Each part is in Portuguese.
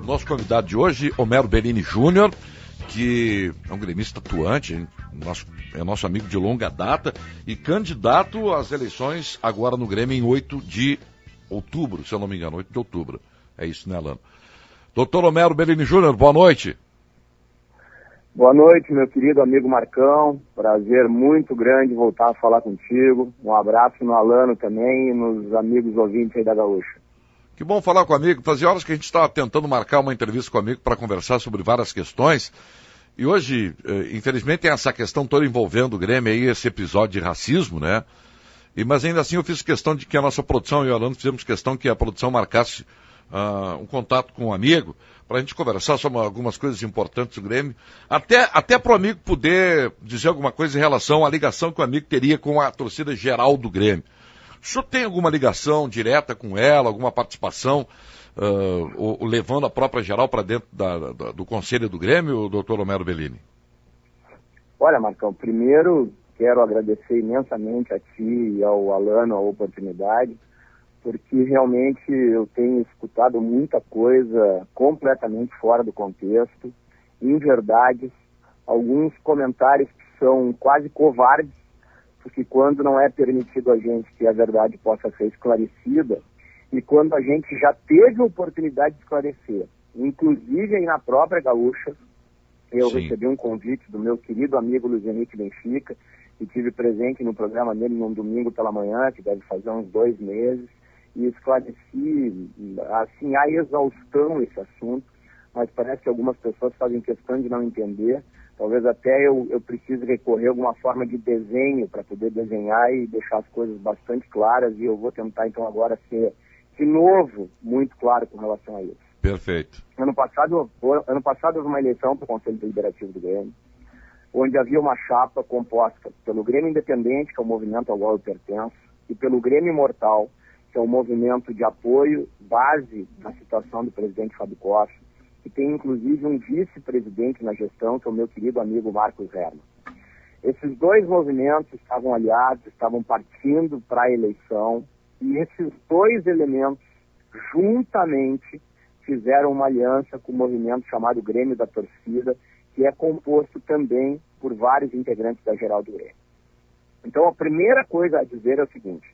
Nosso convidado de hoje, Homero Bellini Júnior, que é um gremista atuante, é nosso amigo de longa data e candidato às eleições agora no Grêmio em 8 de outubro, se eu não me engano, 8 de outubro. É isso, né, Alano? Doutor Homero Bellini Júnior, boa noite. Boa noite, meu querido amigo Marcão. Prazer muito grande voltar a falar contigo. Um abraço no Alano também e nos amigos ouvintes aí da Gaúcha. Que bom falar com o amigo. Fazia horas que a gente estava tentando marcar uma entrevista com o amigo para conversar sobre várias questões. E hoje, infelizmente, tem essa questão toda envolvendo o Grêmio aí, esse episódio de racismo, né? Mas ainda assim eu fiz questão de que a nossa produção e o Alano fizemos questão que a produção marcasse um contato com um amigo para a gente conversar sobre algumas coisas importantes do Grêmio. Até para o amigo poder dizer alguma coisa em relação à ligação que o amigo teria com a torcida geral do Grêmio. O senhor tem alguma ligação direta com ela, alguma participação, ou levando a própria geral para dentro do Conselho do Grêmio, doutor Homero Bellini? Olha, Marcão, primeiro quero agradecer imensamente a ti e ao Alano a oportunidade, porque realmente eu tenho escutado muita coisa completamente fora do contexto, inverdades, alguns comentários que são quase covardes, porque quando não é permitido a gente que a verdade possa ser esclarecida, e quando a gente já teve a oportunidade de esclarecer, inclusive aí na própria Gaúcha, eu recebi um convite do meu querido amigo Luiz Henrique Benfica, e tive presente no programa dele num domingo pela manhã, que deve fazer uns 2 meses, e esclareci, assim, a exaustão esse assunto, mas parece que algumas pessoas fazem questão de não entender. Talvez até eu precise recorrer a alguma forma de desenho para poder desenhar e deixar as coisas bastante claras, e eu vou tentar então agora ser, de novo, muito claro com relação a isso. Perfeito. Ano passado houve uma eleição para o Conselho Deliberativo do Grêmio, onde havia uma chapa composta pelo Grêmio Independente, que é o movimento ao qual eu pertenço, e pelo Grêmio Imortal, que é o movimento de apoio, base da situação do presidente Fábio Costa, que tem inclusive um vice-presidente na gestão, que é o meu querido amigo Marcos Herman. Esses dois movimentos estavam aliados, estavam partindo para a eleição, e esses dois elementos, juntamente, fizeram uma aliança com o movimento chamado Grêmio da Torcida, que é composto também por vários integrantes da geral do Grêmio. Então, a primeira coisa a dizer é o seguinte: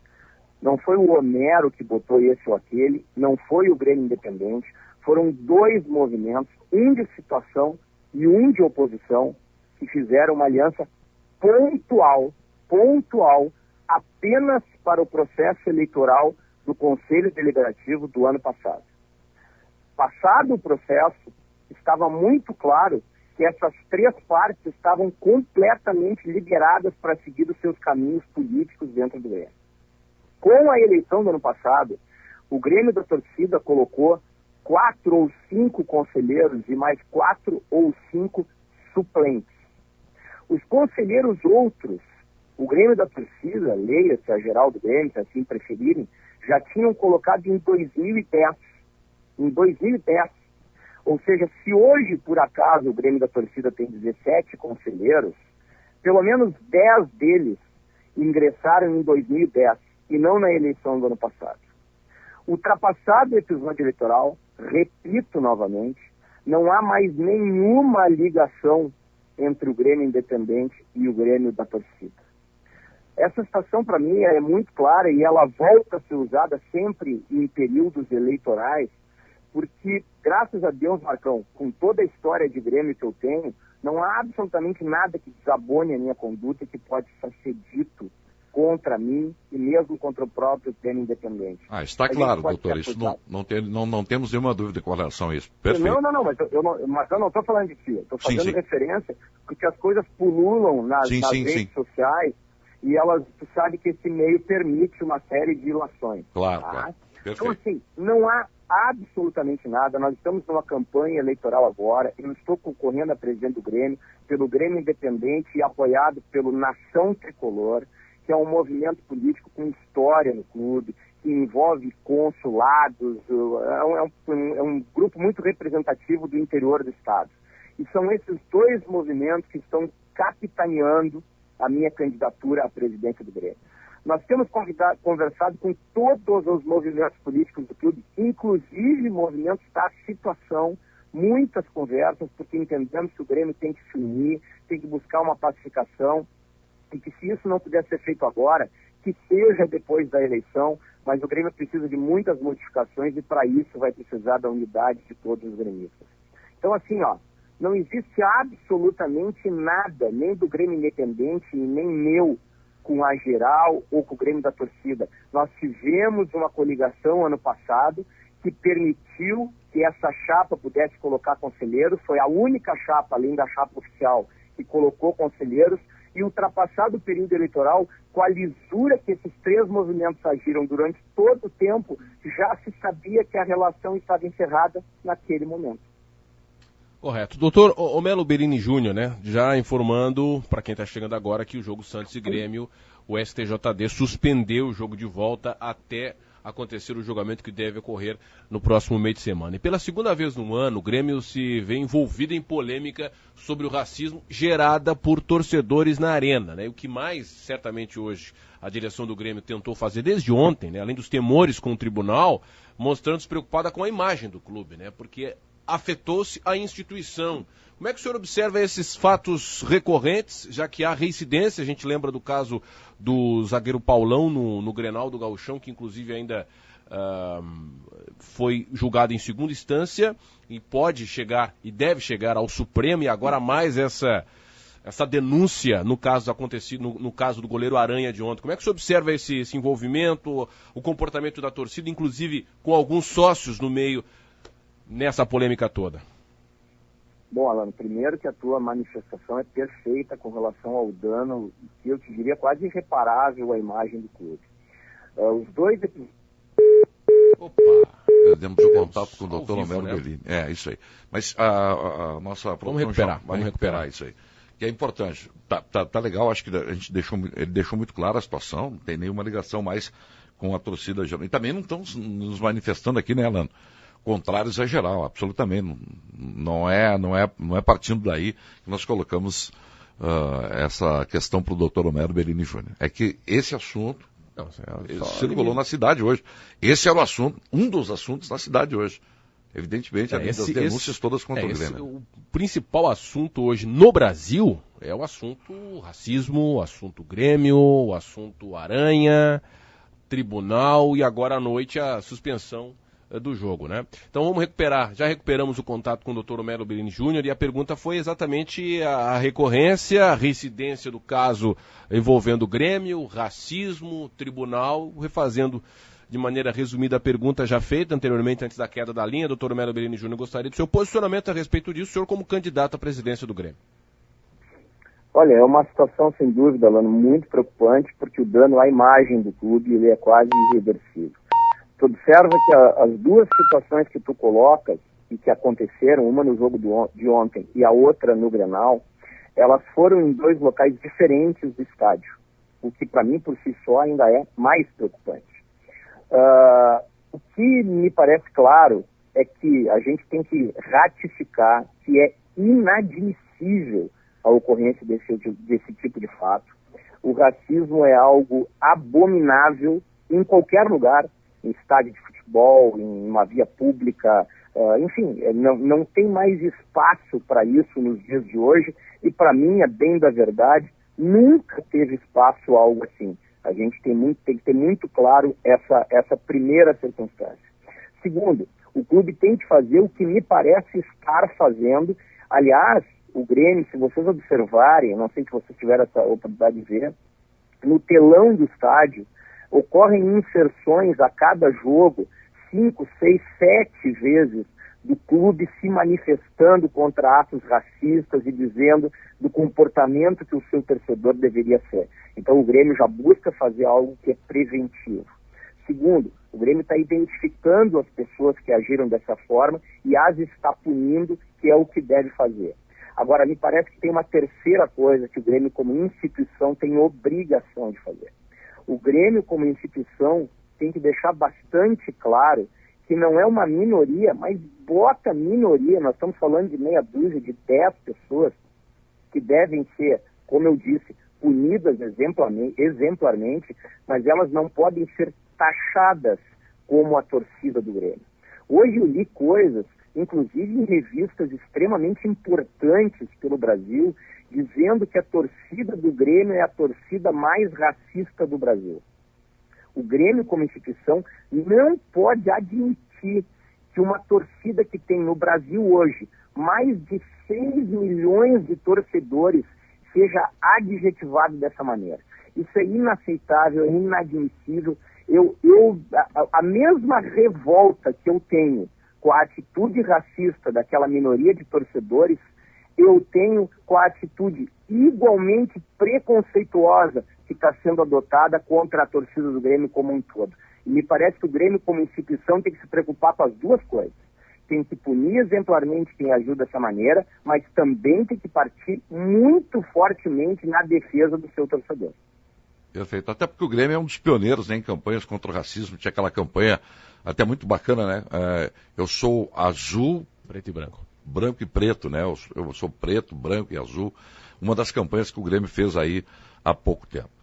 não foi o Homero que botou esse ou aquele, não foi o Grêmio Independente, foram dois movimentos, um de situação e um de oposição, que fizeram uma aliança pontual, apenas para o processo eleitoral do Conselho Deliberativo do ano passado. Passado o processo, estava muito claro que essas três partes estavam completamente liberadas para seguir os seus caminhos políticos dentro do Grêmio. Com a eleição do ano passado, o Grêmio da Torcida colocou 4 ou 5 conselheiros e mais 4 ou 5 suplentes. Os conselheiros outros, o Grêmio da Torcida, leia-se a geral do Grêmio, se assim preferirem, já tinham colocado em 2010. Em 2010. Ou seja, se hoje, por acaso, o Grêmio da Torcida tem 17 conselheiros, pelo menos 10 deles ingressaram em 2010 e não na eleição do ano passado. Ultrapassado o episódio eleitoral, repito novamente, não há mais nenhuma ligação entre o Grêmio Independente e o Grêmio da Torcida. Essa situação, para mim, é muito clara e ela volta a ser usada sempre em períodos eleitorais, porque, graças a Deus, Marcão, com toda a história de Grêmio que eu tenho, não há absolutamente nada que desabone a minha conduta que pode ser dito contra mim e mesmo contra o próprio Grêmio Independente. Está claro, doutor, isso não temos nenhuma dúvida com relação a isso. Perfeito. Não, mas eu não estou falando de ti, eu estou fazendo referência porque as coisas pululam nas redes sociais e tu sabe que esse meio permite uma série de ilações. Claro, tá? claro. Perfeito. Então, assim, não há absolutamente nada. Nós estamos numa campanha eleitoral agora. Eu estou concorrendo a presidente do Grêmio, pelo Grêmio Independente e apoiado pelo Nação Tricolor, que é um movimento político com história no clube, que envolve consulados, é um grupo muito representativo do interior do estado. E são esses dois movimentos que estão capitaneando a minha candidatura à presidência do Grêmio. Nós temos conversado com todos os movimentos políticos do clube, inclusive movimentos da situação, muitas conversas, porque entendemos que o Grêmio tem que se unir, tem que buscar uma pacificação, e que se isso não puder ser feito agora, que seja depois da eleição, mas o Grêmio precisa de muitas modificações e para isso vai precisar da unidade de todos os gremistas. Então assim, não existe absolutamente nada, nem do Grêmio Independente e nem meu, com a geral ou com o Grêmio da torcida. Nós tivemos uma coligação ano passado que permitiu que essa chapa pudesse colocar conselheiros, foi a única chapa, além da chapa oficial, que colocou conselheiros, e ultrapassado o período eleitoral, com a lisura que esses três movimentos agiram durante todo o tempo, já se sabia que a relação estava encerrada naquele momento. Correto. Doutor Omelo Berini Júnior, né? Já informando para quem está chegando agora que o jogo Santos e Grêmio, o STJD suspendeu o jogo de volta até acontecer o julgamento que deve ocorrer no próximo meio de semana. E pela segunda vez no ano, o Grêmio se vê envolvido em polêmica sobre o racismo gerada por torcedores na arena, né? O que mais, certamente hoje, a direção do Grêmio tentou fazer desde ontem, né? Além dos temores com o tribunal, mostrando-se preocupada com a imagem do clube, né? Porque afetou-se a instituição. Como é que o senhor observa esses fatos recorrentes, já que há reincidência? A gente lembra do caso do zagueiro Paulão no Grenal do Gauchão, que inclusive ainda foi julgado em segunda instância e pode chegar e deve chegar ao Supremo, e agora mais essa denúncia no caso acontecido, no caso do goleiro Aranha de ontem. Como é que o senhor observa esse envolvimento, o comportamento da torcida, inclusive com alguns sócios no meio nessa polêmica toda? Bom, Alano, primeiro que a tua manifestação é perfeita com relação ao dano, que eu te diria quase irreparável à imagem do clube. Os dois episódios... Opa! Perdemos o contato com o Dr. Omelo Berini. É, isso aí. Mas a nossa produção vamos recuperar isso aí. Que é importante. Tá legal, acho que ele deixou muito clara a situação, não tem nenhuma ligação mais com a torcida. E também não estamos nos manifestando aqui, né, Alano? Contrários a geral, absolutamente. Não é partindo daí que nós colocamos essa questão para o doutor Omelo Berini Júnior. É que esse assunto circulou na cidade hoje. Esse era o assunto, um dos assuntos na cidade hoje. Evidentemente, além das denúncias todas contra o Grêmio. O principal assunto hoje no Brasil é o assunto racismo, o assunto Grêmio, o assunto Aranha, tribunal e agora à noite a suspensão do jogo, né? Então vamos já recuperamos o contato com o Dr. Omelo Berini Júnior e a pergunta foi exatamente a recorrência, a reincidência do caso envolvendo o Grêmio, racismo, tribunal, refazendo de maneira resumida a pergunta já feita anteriormente antes da queda da linha. Dr. Omelo Berini Júnior, gostaria do seu posicionamento a respeito disso, o senhor como candidato à presidência do Grêmio. Olha, é uma situação sem dúvida, Alano, muito preocupante, porque o dano à imagem do clube ele é quase irreversível. Tu observa que as duas situações que tu colocas e que aconteceram, uma no jogo de ontem e a outra no Grenal, elas foram em dois locais diferentes do estádio, o que para mim por si só ainda é mais preocupante. O que me parece claro é que a gente tem que ratificar que é inadmissível a ocorrência desse tipo de fato. O racismo é algo abominável em qualquer lugar, em estádio de futebol, em uma via pública, enfim, não tem mais espaço para isso nos dias de hoje e, para mim, a bem da verdade, nunca teve espaço algo assim. A gente tem que ter muito claro essa primeira circunstância. Segundo, o clube tem que fazer o que me parece estar fazendo. Aliás, o Grêmio, se vocês observarem, não sei se vocês tiveram essa oportunidade de ver, no telão do estádio, ocorrem inserções a cada jogo, 5, 6, 7 vezes, do clube se manifestando contra atos racistas e dizendo do comportamento que o seu torcedor deveria ser. Então o Grêmio já busca fazer algo que é preventivo. Segundo, o Grêmio está identificando as pessoas que agiram dessa forma e as está punindo, que é o que deve fazer. Agora, me parece que tem uma terceira coisa que o Grêmio, como instituição, tem obrigação de fazer. O Grêmio, como instituição, tem que deixar bastante claro que não é uma minoria, mas bota minoria, nós estamos falando de meia dúzia, de 10 pessoas que devem ser, como eu disse, punidas exemplarmente, mas elas não podem ser taxadas como a torcida do Grêmio. Hoje eu li coisas, inclusive em revistas extremamente importantes pelo Brasil, dizendo que a torcida do Grêmio é a torcida mais racista do Brasil. O Grêmio, como instituição, não pode admitir que uma torcida que tem no Brasil hoje mais de 6 milhões de torcedores seja adjetivado dessa maneira. Isso é inaceitável, é inadmissível. A mesma revolta que eu tenho com a atitude racista daquela minoria de torcedores, eu tenho com a atitude igualmente preconceituosa que está sendo adotada contra a torcida do Grêmio como um todo. E me parece que o Grêmio, como instituição, tem que se preocupar com as duas coisas. Tem que punir exemplarmente quem ajuda dessa maneira, mas também tem que partir muito fortemente na defesa do seu torcedor. Perfeito. Até porque o Grêmio é um dos pioneiros, né, em campanhas contra o racismo. Tinha aquela campanha até muito bacana, né? Eu sou azul, preto e branco. Branco e preto, né? Eu sou preto, branco e azul. Uma das campanhas que o Grêmio fez aí há pouco tempo.